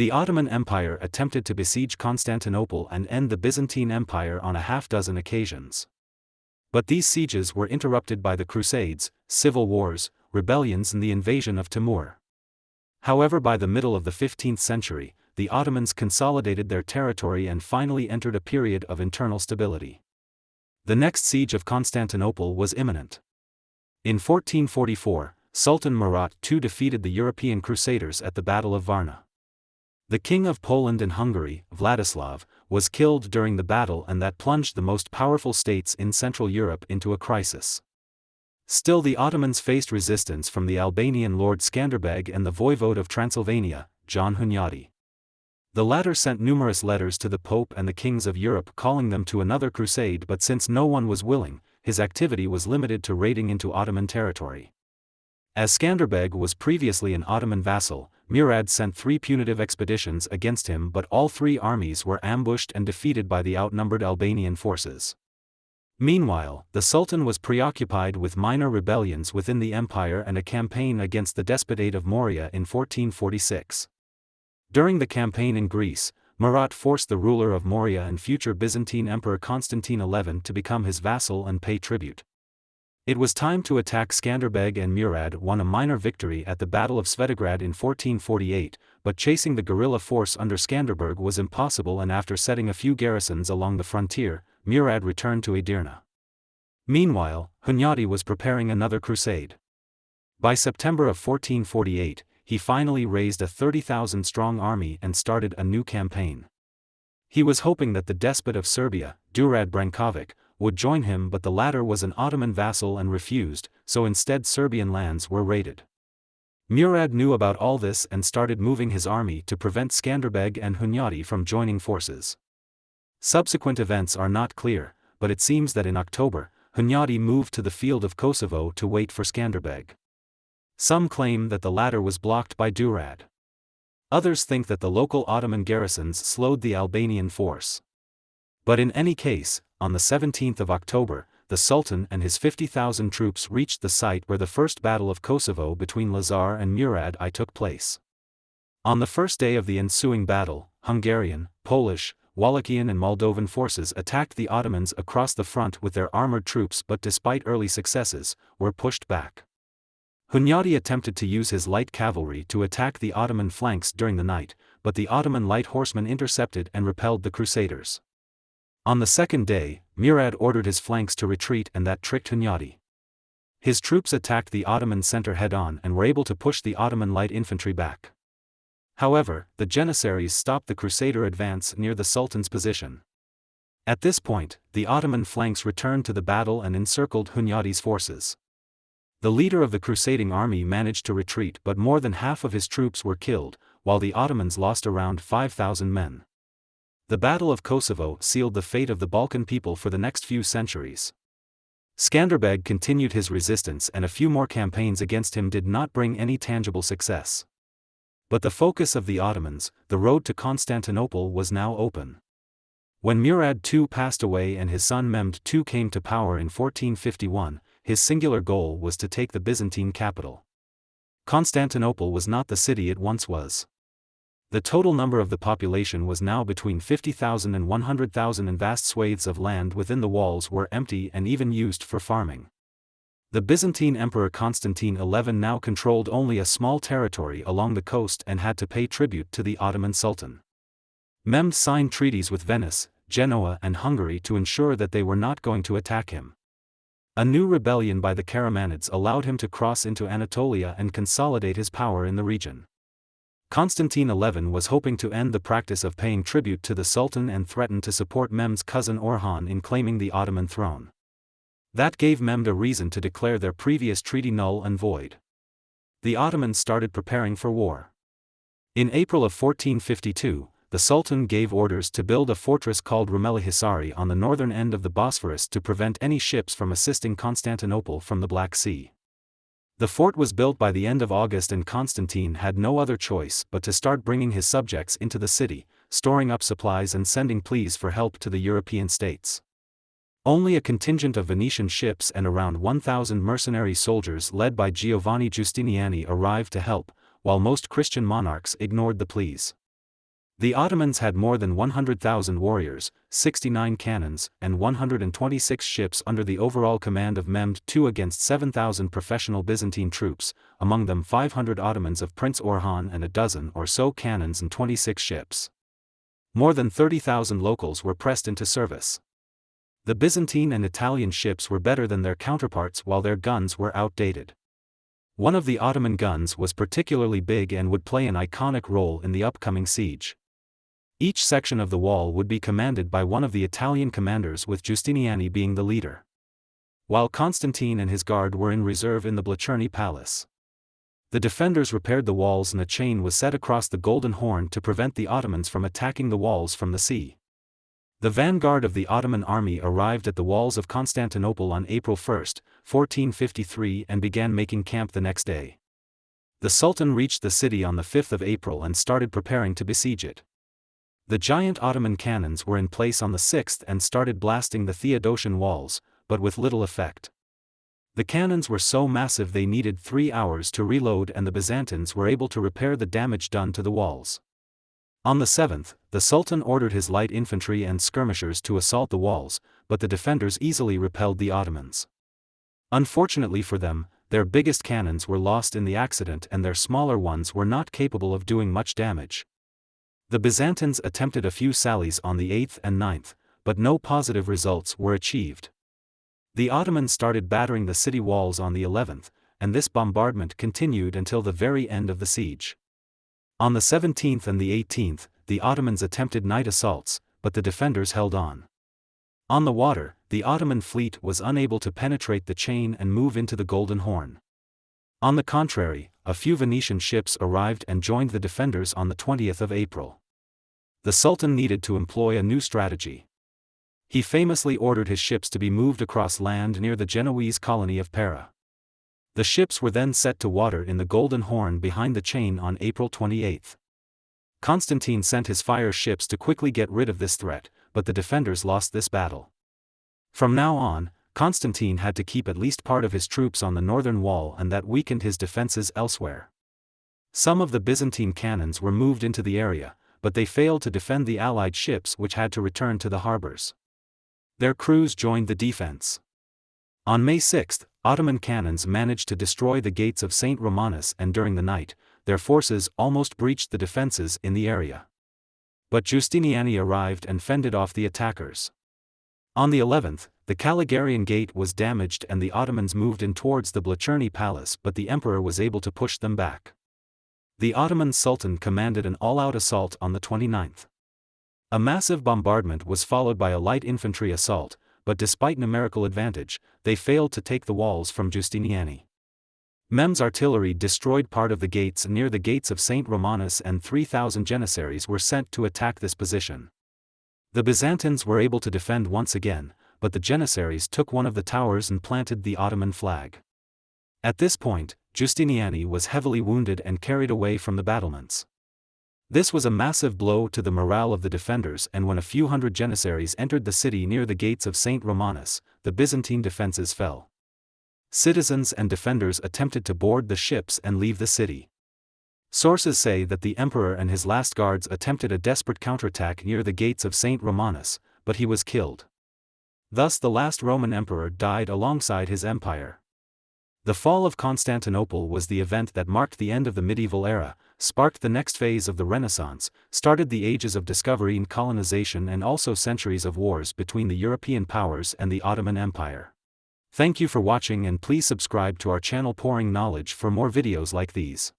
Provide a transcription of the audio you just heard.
The Ottoman Empire attempted to besiege Constantinople and end the Byzantine Empire on a half-dozen occasions. But these sieges were interrupted by the Crusades, civil wars, rebellions and the invasion of Timur. However, by the middle of the 15th century, the Ottomans consolidated their territory and finally entered a period of internal stability. The next siege of Constantinople was imminent. In 1444, Sultan Mehmed II defeated the European crusaders at the Battle of Varna. The King of Poland and Hungary, Wladyslaw, was killed during the battle, and that plunged the most powerful states in Central Europe into a crisis. Still, the Ottomans faced resistance from the Albanian Lord Skanderbeg and the voivode of Transylvania, John Hunyadi. The latter sent numerous letters to the Pope and the kings of Europe calling them to another crusade, but since no one was willing, his activity was limited to raiding into Ottoman territory. As Skanderbeg was previously an Ottoman vassal, Murad sent 3 punitive expeditions against him, but all 3 armies were ambushed and defeated by the outnumbered Albanian forces. Meanwhile, the Sultan was preoccupied with minor rebellions within the empire and a campaign against the Despotate of Morea in 1446. During the campaign in Greece, Murat forced the ruler of Morea and future Byzantine Emperor Constantine XI to become his vassal and pay tribute. It was time to attack. Skanderbeg and Murad won a minor victory at the Battle of Svetograd in 1448, but chasing the guerrilla force under Skanderbeg was impossible, and after setting a few garrisons along the frontier, Murad returned to Edirne. Meanwhile, Hunyadi was preparing another crusade. By September of 1448, he finally raised a 30,000-strong army and started a new campaign. He was hoping that the despot of Serbia, Durad Brankovic, would join him, but the latter was an Ottoman vassal and refused, so instead Serbian lands were raided. Murad knew about all this and started moving his army to prevent Skanderbeg and Hunyadi from joining forces. Subsequent events are not clear, but it seems that in October, Hunyadi moved to the field of Kosovo to wait for Skanderbeg. Some claim that the latter was blocked by Durad. Others think that the local Ottoman garrisons slowed the Albanian force. But in any case, on the 17th of October, the Sultan and his 50,000 troops reached the site where the First Battle of Kosovo between Lazar and Murad I took place. On the first day of the ensuing battle, Hungarian, Polish, Wallachian and Moldovan forces attacked the Ottomans across the front with their armored troops, but despite early successes, were pushed back. Hunyadi attempted to use his light cavalry to attack the Ottoman flanks during the night, but the Ottoman light horsemen intercepted and repelled the Crusaders. On the second day, Murad ordered his flanks to retreat, and that tricked Hunyadi. His troops attacked the Ottoman center head-on and were able to push the Ottoman light infantry back. However, the Janissaries stopped the Crusader advance near the Sultan's position. At this point, the Ottoman flanks returned to the battle and encircled Hunyadi's forces. The leader of the crusading army managed to retreat, but more than half of his troops were killed, while the Ottomans lost around 5,000 men. The Battle of Kosovo sealed the fate of the Balkan people for the next few centuries. Skanderbeg continued his resistance, and a few more campaigns against him did not bring any tangible success. But the focus of the Ottomans, the road to Constantinople, was now open. When Murad II passed away and his son Mehmed II came to power in 1451, his singular goal was to take the Byzantine capital. Constantinople was not the city it once was. The total number of the population was now between 50,000 and 100,000, and vast swathes of land within the walls were empty and even used for farming. The Byzantine Emperor Constantine XI now controlled only a small territory along the coast and had to pay tribute to the Ottoman Sultan. Mehmed signed treaties with Venice, Genoa and Hungary to ensure that they were not going to attack him. A new rebellion by the Karamanids allowed him to cross into Anatolia and consolidate his power in the region. Constantine XI was hoping to end the practice of paying tribute to the Sultan and threatened to support Mehmed's cousin Orhan in claiming the Ottoman throne. That gave Mehmed a reason to declare their previous treaty null and void. The Ottomans started preparing for war. In April of 1452, the Sultan gave orders to build a fortress called Rumeli Hisari on the northern end of the Bosphorus to prevent any ships from assisting Constantinople from the Black Sea. The fort was built by the end of August, and Constantine had no other choice but to start bringing his subjects into the city, storing up supplies and sending pleas for help to the European states. Only a contingent of Venetian ships and around 1,000 mercenary soldiers led by Giovanni Giustiniani arrived to help, while most Christian monarchs ignored the pleas. The Ottomans had more than 100,000 warriors, 69 cannons, and 126 ships under the overall command of Mehmed II against 7,000 professional Byzantine troops, among them 500 Ottomans of Prince Orhan and a dozen or so cannons and 26 ships. More than 30,000 locals were pressed into service. The Byzantine and Italian ships were better than their counterparts while their guns were outdated. One of the Ottoman guns was particularly big and would play an iconic role in the upcoming siege. Each section of the wall would be commanded by one of the Italian commanders, with Giustiniani being the leader, while Constantine and his guard were in reserve in the Blancherney Palace. The defenders repaired the walls and a chain was set across the Golden Horn to prevent the Ottomans from attacking the walls from the sea. The vanguard of the Ottoman army arrived at the walls of Constantinople on April 1, 1453 and began making camp the next day. The Sultan reached the city on the 5th of April and started preparing to besiege it. The giant Ottoman cannons were in place on the 6th and started blasting the Theodosian walls, but with little effect. The cannons were so massive they needed 3 hours to reload, and the Byzantines were able to repair the damage done to the walls. On the 7th, the Sultan ordered his light infantry and skirmishers to assault the walls, but the defenders easily repelled the Ottomans. Unfortunately for them, their biggest cannons were lost in the accident and their smaller ones were not capable of doing much damage. The Byzantines attempted a few sallies on the 8th and 9th, but no positive results were achieved. The Ottomans started battering the city walls on the 11th, and this bombardment continued until the very end of the siege. On the 17th and the 18th, the Ottomans attempted night assaults, but the defenders held on. On the water, the Ottoman fleet was unable to penetrate the chain and move into the Golden Horn. On the contrary, a few Venetian ships arrived and joined the defenders on the 20th of April. The Sultan needed to employ a new strategy. He famously ordered his ships to be moved across land near the Genoese colony of Pera. The ships were then set to water in the Golden Horn behind the chain on April 28. Constantine sent his fire ships to quickly get rid of this threat, but the defenders lost this battle. From now on, Constantine had to keep at least part of his troops on the northern wall, and that weakened his defenses elsewhere. Some of the Byzantine cannons were moved into the area, but they failed to defend the Allied ships, which had to return to the harbors. Their crews joined the defense. On May 6, Ottoman cannons managed to destroy the gates of St. Romanus, and during the night, their forces almost breached the defenses in the area. But Giustiniani arrived and fended off the attackers. On the 11th, the Caligarian gate was damaged and the Ottomans moved in towards the Blancherney Palace, but the emperor was able to push them back. The Ottoman Sultan commanded an all-out assault on the 29th. A massive bombardment was followed by a light infantry assault, but despite numerical advantage, they failed to take the walls from Giustiniani. Mehmed's artillery destroyed part of the gates near the gates of St. Romanus, and 3,000 janissaries were sent to attack this position. The Byzantines were able to defend once again, but the janissaries took one of the towers and planted the Ottoman flag. At this point, Giustiniani was heavily wounded and carried away from the battlements. This was a massive blow to the morale of the defenders, and when a few hundred janissaries entered the city near the gates of St. Romanus, the Byzantine defenses fell. Citizens and defenders attempted to board the ships and leave the city. Sources say that the emperor and his last guards attempted a desperate counterattack near the gates of St. Romanus, but he was killed. Thus the last Roman emperor died alongside his empire. The fall of Constantinople was the event that marked the end of the medieval era, sparked the next phase of the Renaissance, started the ages of discovery and colonization, and also centuries of wars between the European powers and the Ottoman Empire. Thank you for watching, and please subscribe to our channel Pouring Knowledge for more videos like these.